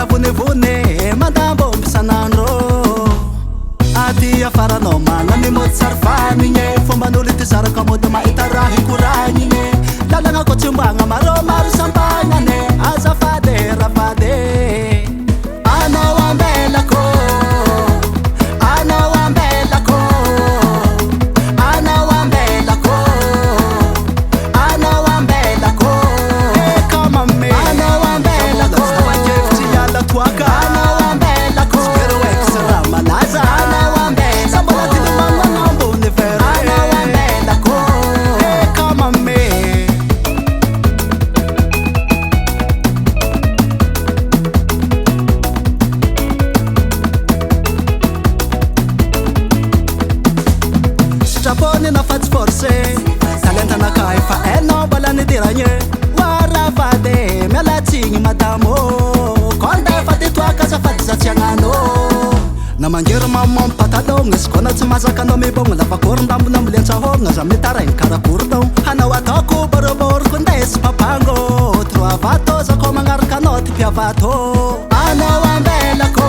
na vonevone mandambo mpisanandro aty afaranao manany mody sarifanigne fomban'olo ty zaraka mody mahita raha hikoragnine lalagna ko tsimbagna maro sambagnane azafady rafady anao ambelako anao ambelako anao ambelako anao ambelako kamame anao ambelako stavakevitsy iala toaka anao ambelako spero extra malaza anao ambelako sambolatiny magnanambony vera anao ambelako kamame Japone na faty forcé talentanaka efa hainao mbola nidiragny warafady mialatsigny madamo konda efa tetoaka azafady za tsy agnano na mangery mamamo patalogna izy kona tsy mazaka anao mibogna lavakorindambona ambolentsahogna za mitaraigny karakory tao hanao ataoko boroboroko ndesy papango troavato za ko magnaraka anao ty mpiavato anao ambelako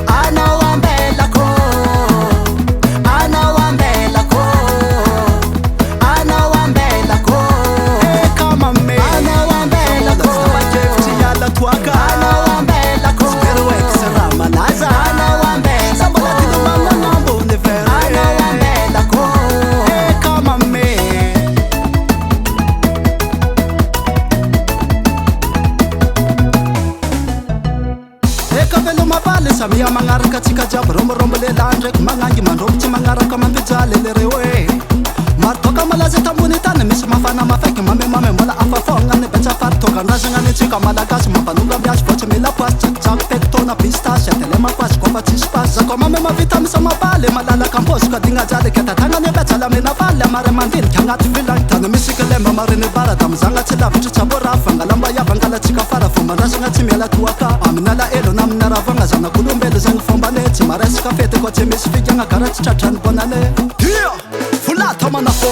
anao ambelako anao ambelako anao ambelako kamame anao ambelako stavakevitsy iala toaka anao ambelako spero extra malaza anao ambelako sambolatiny magnanambony vera anao ambelako kamame eka velomapaly samia magnaraka atsika jiaby romborombo lehilahy ndraiky magnangy mandrobo tsy magnaraka mampijaly lereo e maritoka malaza tambony tany misy mafana mafaiky mamemame mbola afafôgnany betsafary tongandrazagnany antsika malagasy mampanonga miazy vao tsy mila pasy tsakotsako tektona pistasy atele mapasy kofa tsisy pasy zako mame mavita misa mapaly malalaka ampozy ka digna jaly ketatagnany betsaly amina valy amary mandiniky agnaty vilagny tany misika lemba mariny barada amizagna tsy lavitry tsaborafy angalamba iava angalatsika fara fombandrasagna tsy miala toaka aminala elo na amina ravagna zanak'olombelo zagny fombane tsy maresaka fety koa tsy misy fikagna karaha tsy tratrany bonane dia volata manafô